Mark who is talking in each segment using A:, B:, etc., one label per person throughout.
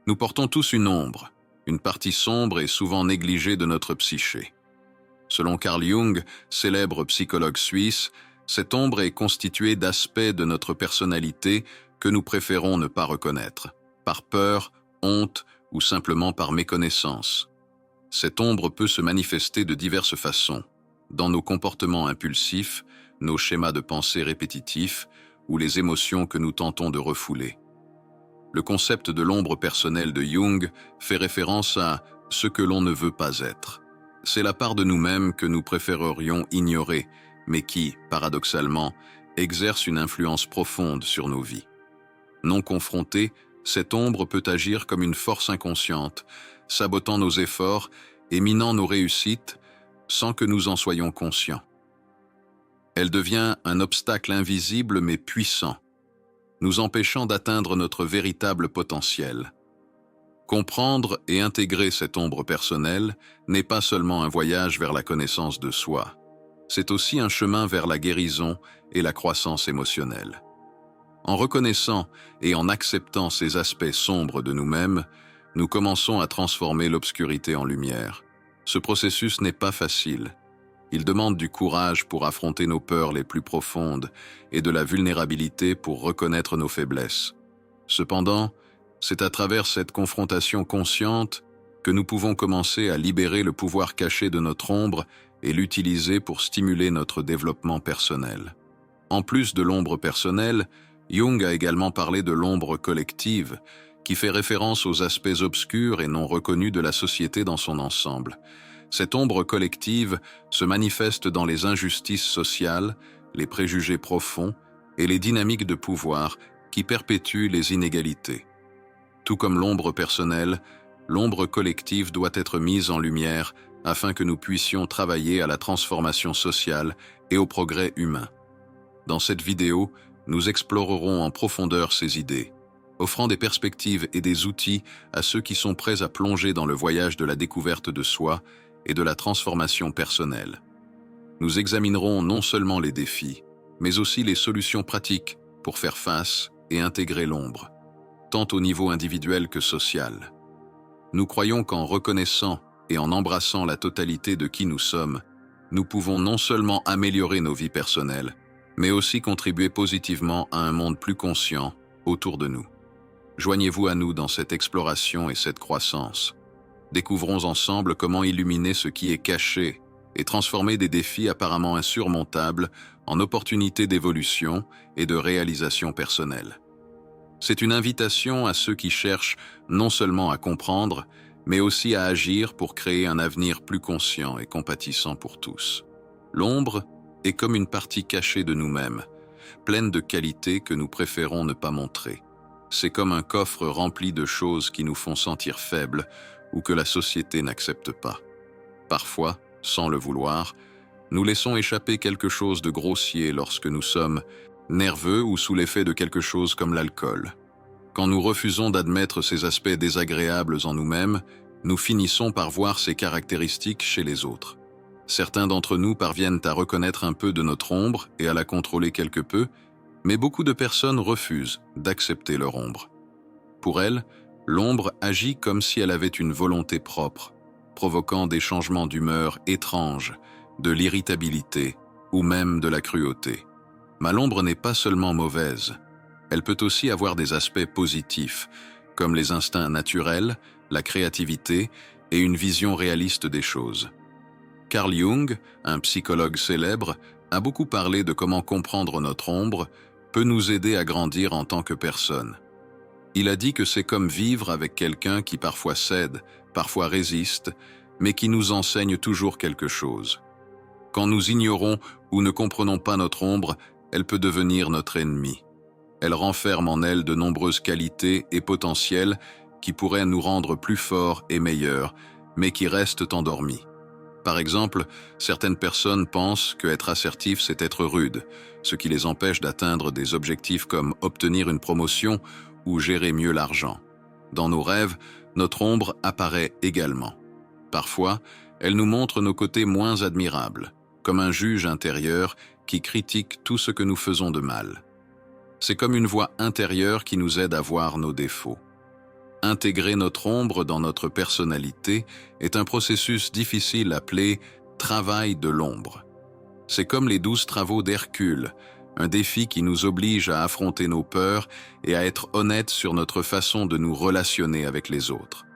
A: Nous portons tous une ombre, une partie sombre et souvent négligée de notre psyché. Selon Carl Jung, célèbre psychologue suisse, cette ombre est constituée d'aspects de notre personnalité que nous préférons ne pas reconnaître, par peur, honte ou simplement par méconnaissance. Cette ombre peut se manifester de diverses façons, dans nos comportements impulsifs, nos schémas de pensée répétitifs ou les émotions que nous tentons de refouler. Le concept de l'ombre personnelle de Jung fait référence à ce que l'on ne veut pas être. C'est la part de nous-mêmes que nous préférerions ignorer, mais qui, paradoxalement, exerce une influence profonde sur nos vies. Non confrontée, cette ombre peut agir comme une force inconsciente, sabotant nos efforts et minant nos réussites sans que nous en soyons conscients. Elle devient un obstacle invisible mais puissant, nous empêchant d'atteindre notre véritable potentiel. Comprendre et intégrer cette ombre personnelle n'est pas seulement un voyage vers la connaissance de soi, c'est aussi un chemin vers la guérison et la croissance émotionnelle. En reconnaissant et en acceptant ces aspects sombres de nous-mêmes, nous commençons à transformer l'obscurité en lumière. Ce processus n'est pas facile. Il demande du courage pour affronter nos peurs les plus profondes et de la vulnérabilité pour reconnaître nos faiblesses. Cependant, c'est à travers cette confrontation consciente que nous pouvons commencer à libérer le pouvoir caché de notre ombre et l'utiliser pour stimuler notre développement personnel. En plus de l'ombre personnelle, Jung a également parlé de l'ombre collective, qui fait référence aux aspects obscurs et non reconnus de la société dans son ensemble. Cette ombre collective se manifeste dans les injustices sociales, les préjugés profonds et les dynamiques de pouvoir qui perpétuent les inégalités. Tout comme l'ombre personnelle, l'ombre collective doit être mise en lumière afin que nous puissions travailler à la transformation sociale et au progrès humain. Dans cette vidéo, nous explorerons en profondeur ces idées, offrant des perspectives et des outils à ceux qui sont prêts à plonger dans le voyage de la découverte de soi et de la transformation personnelle. Nous examinerons non seulement les défis, mais aussi les solutions pratiques pour faire face et intégrer l'ombre, tant au niveau individuel que social. Nous croyons qu'en reconnaissant et en embrassant la totalité de qui nous sommes, nous pouvons non seulement améliorer nos vies personnelles, mais aussi contribuer positivement à un monde plus conscient autour de nous. Joignez-vous à nous dans cette exploration et cette croissance. Découvrons ensemble comment illuminer ce qui est caché et transformer des défis apparemment insurmontables en opportunités d'évolution et de réalisation personnelle. C'est une invitation à ceux qui cherchent non seulement à comprendre, mais aussi à agir pour créer un avenir plus conscient et compatissant pour tous. L'ombre est comme une partie cachée de nous-mêmes, pleine de qualités que nous préférons ne pas montrer. C'est comme un coffre rempli de choses qui nous font sentir faibles ou que la société n'accepte pas. Parfois, sans le vouloir, nous laissons échapper quelque chose de grossier lorsque nous sommes nerveux ou sous l'effet de quelque chose comme l'alcool. Quand nous refusons d'admettre ces aspects désagréables en nous-mêmes, nous finissons par voir ces caractéristiques chez les autres. Certains d'entre nous parviennent à reconnaître un peu de notre ombre et à la contrôler quelque peu, mais beaucoup de personnes refusent d'accepter leur ombre. Pour elles, l'ombre agit comme si elle avait une volonté propre, provoquant des changements d'humeur étranges, de l'irritabilité ou même de la cruauté. Mais l'ombre n'est pas seulement mauvaise, elle peut aussi avoir des aspects positifs, comme les instincts naturels, la créativité et une vision réaliste des choses. Carl Jung, un psychologue célèbre, a beaucoup parlé de comment comprendre notre ombre peut nous aider à grandir en tant que personne. Il a dit que c'est comme vivre avec quelqu'un qui parfois cède, parfois résiste, mais qui nous enseigne toujours quelque chose. Quand nous ignorons ou ne comprenons pas notre ombre, elle peut devenir notre ennemi. Elle renferme en elle de nombreuses qualités et potentiels qui pourraient nous rendre plus forts et meilleurs, mais qui restent endormis. Par exemple, certaines personnes pensent qu'être assertif, c'est être rude, ce qui les empêche d'atteindre des objectifs comme obtenir une promotion ou gérer mieux l'argent. Dans nos rêves, notre ombre apparaît également. Parfois, elle nous montre nos côtés moins admirables, comme un juge intérieur qui critique tout ce que nous faisons de mal. C'est comme une voix intérieure qui nous aide à voir nos défauts. Intégrer notre ombre dans notre personnalité est un processus difficile appelé « travail de l'ombre ». C'est comme les 12 travaux d'Hercule, un défi qui nous oblige à affronter nos peurs et à être honnêtes sur notre façon de nous relationner avec les autres.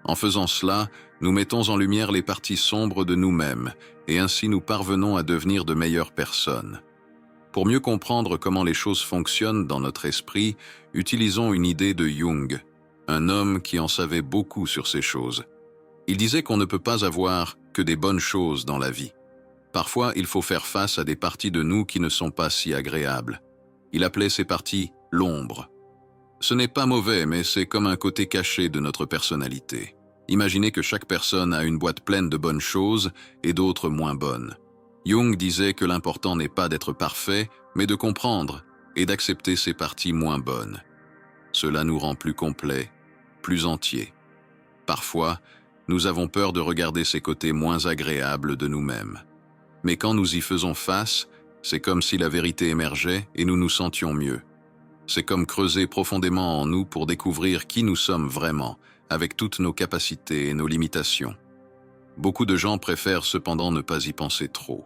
A: En faisant cela, nous mettons en lumière les parties sombres de nous-mêmes et ainsi nous parvenons à devenir de meilleures personnes. Pour mieux comprendre comment les choses fonctionnent dans notre esprit, utilisons une idée de Jung, un homme qui en savait beaucoup sur ces choses. Il disait qu'on ne peut pas avoir que des bonnes choses dans la vie. Parfois, il faut faire face à des parties de nous qui ne sont pas si agréables. Il appelait ces parties l'ombre. Ce n'est pas mauvais, mais c'est comme un côté caché de notre personnalité. Imaginez que chaque personne a une boîte pleine de bonnes choses et d'autres moins bonnes. Jung disait que l'important n'est pas d'être parfait, mais de comprendre et d'accepter ces parties moins bonnes. Cela nous rend plus complets, plus entiers. Parfois, nous avons peur de regarder ces côtés moins agréables de nous-mêmes. Mais quand nous y faisons face, c'est comme si la vérité émergeait et nous nous sentions mieux. C'est comme creuser profondément en nous pour découvrir qui nous sommes vraiment, avec toutes nos capacités et nos limitations. Beaucoup de gens préfèrent cependant ne pas y penser trop.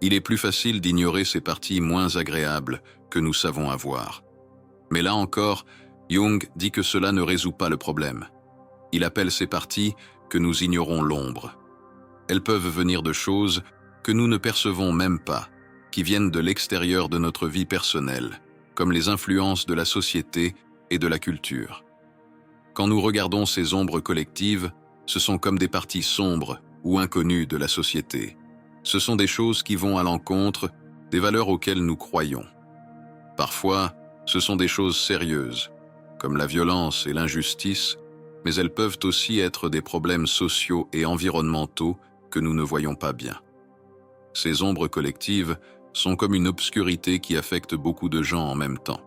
A: Il est plus facile d'ignorer ces parties moins agréables que nous savons avoir. Mais là encore, Jung dit que cela ne résout pas le problème. Il appelle ces parties que nous ignorons l'ombre. Elles peuvent venir de choses que nous ne percevons même pas, qui viennent de l'extérieur de notre vie personnelle, comme les influences de la société et de la culture. Quand nous regardons ces ombres collectives, ce sont comme des parties sombres ou inconnues de la société. Ce sont des choses qui vont à l'encontre des valeurs auxquelles nous croyons. Parfois, ce sont des choses sérieuses, comme la violence et l'injustice, mais elles peuvent aussi être des problèmes sociaux et environnementaux que nous ne voyons pas bien. Ces ombres collectives sont comme une obscurité qui affecte beaucoup de gens en même temps.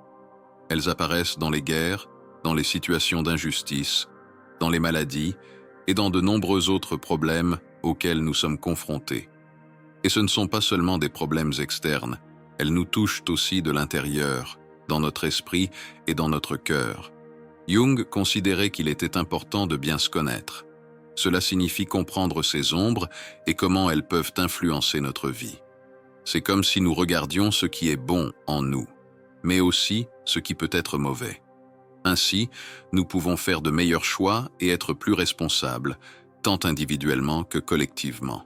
A: Elles apparaissent dans les guerres, dans les situations d'injustice, dans les maladies et dans de nombreux autres problèmes auxquels nous sommes confrontés. Et ce ne sont pas seulement des problèmes externes, elles nous touchent aussi de l'intérieur, dans notre esprit et dans notre cœur. Jung considérait qu'il était important de bien se connaître. Cela signifie comprendre ces ombres et comment elles peuvent influencer notre vie. C'est comme si nous regardions ce qui est bon en nous, mais aussi ce qui peut être mauvais. Ainsi, nous pouvons faire de meilleurs choix et être plus responsables, tant individuellement que collectivement.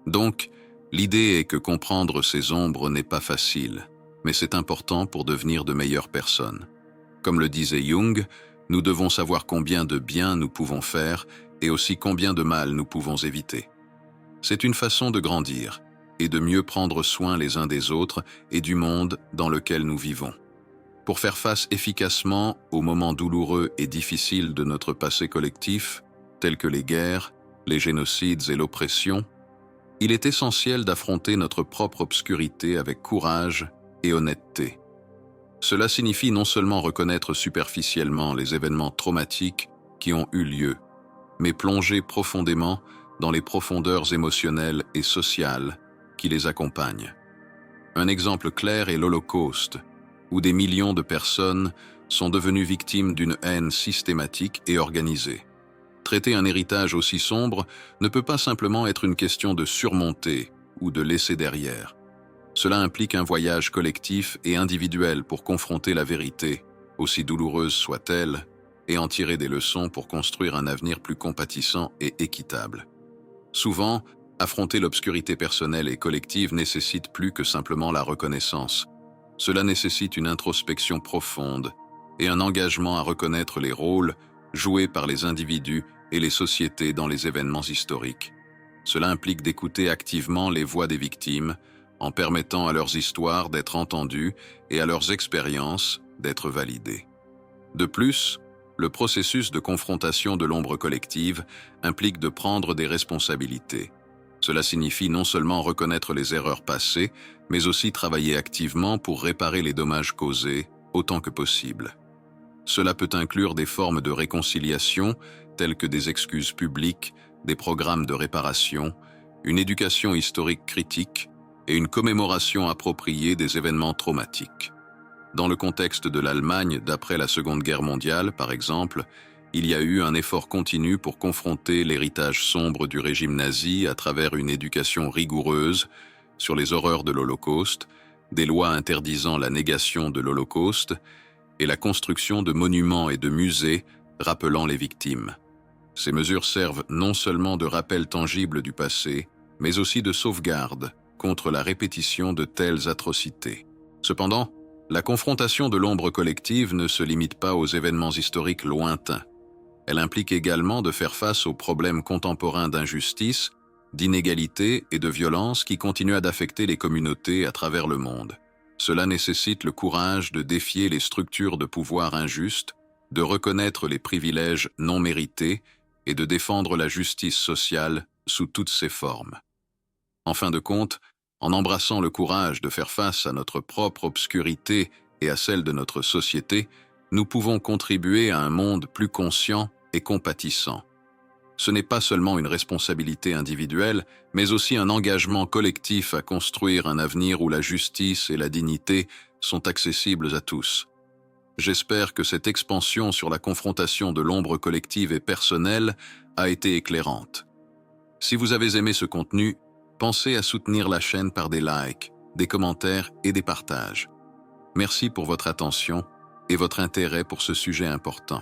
A: Donc, l'idée est que comprendre ces ombres n'est pas facile, mais c'est important pour devenir de meilleures personnes. Comme le disait Jung, nous devons savoir combien de bien nous pouvons faire et aussi combien de mal nous pouvons éviter. C'est une façon de grandir et de mieux prendre soin les uns des autres et du monde dans lequel nous vivons. Pour faire face efficacement aux moments douloureux et difficiles de notre passé collectif, tels que les guerres, les génocides et l'oppression, il est essentiel d'affronter notre propre obscurité avec courage et honnêteté. Cela signifie non seulement reconnaître superficiellement les événements traumatiques qui ont eu lieu, mais plonger profondément dans les profondeurs émotionnelles et sociales qui les accompagnent. Un exemple clair est l'Holocauste, où des millions de personnes sont devenues victimes d'une haine systématique et organisée. Traiter un héritage aussi sombre ne peut pas simplement être une question de surmonter ou de laisser derrière. Cela implique un voyage collectif et individuel pour confronter la vérité, aussi douloureuse soit-elle, et en tirer des leçons pour construire un avenir plus compatissant et équitable. Souvent, affronter l'obscurité personnelle et collective nécessite plus que simplement la reconnaissance. Cela nécessite une introspection profonde et un engagement à reconnaître les rôles joués par les individus et les sociétés dans les événements historiques. Cela implique d'écouter activement les voix des victimes, en permettant à leurs histoires d'être entendues et à leurs expériences d'être validées. De plus, le processus de confrontation de l'ombre collective implique de prendre des responsabilités. Cela signifie non seulement reconnaître les erreurs passées, mais aussi travailler activement pour réparer les dommages causés autant que possible. Cela peut inclure des formes de réconciliation, telles que des excuses publiques, des programmes de réparation, une éducation historique critique et une commémoration appropriée des événements traumatiques. Dans le contexte de l'Allemagne d'après la Seconde Guerre mondiale, par exemple, Il y a eu un effort continu pour confronter l'héritage sombre du régime nazi à travers une éducation rigoureuse sur les horreurs de l'Holocauste, des lois interdisant la négation de l'Holocauste et la construction de monuments et de musées rappelant les victimes. Ces mesures servent non seulement de rappel tangible du passé, mais aussi de sauvegarde contre la répétition de telles atrocités. Cependant, la confrontation de l'ombre collective ne se limite pas aux événements historiques lointains. Elle implique également de faire face aux problèmes contemporains d'injustice, d'inégalité et de violence qui continuent d'affecter les communautés à travers le monde. Cela nécessite le courage de défier les structures de pouvoir injustes, de reconnaître les privilèges non mérités et de défendre la justice sociale sous toutes ses formes. En fin de compte, en embrassant le courage de faire face à notre propre obscurité et à celle de notre société, nous pouvons contribuer à un monde plus conscient et compatissant. Ce n'est pas seulement une responsabilité individuelle, mais aussi un engagement collectif à construire un avenir où la justice et la dignité sont accessibles à tous. J'espère que cette expansion sur la confrontation de l'ombre collective et personnelle a été éclairante. Si vous avez aimé ce contenu, pensez à soutenir la chaîne par des likes, des commentaires et des partages. Merci pour votre attention et votre intérêt pour ce sujet important.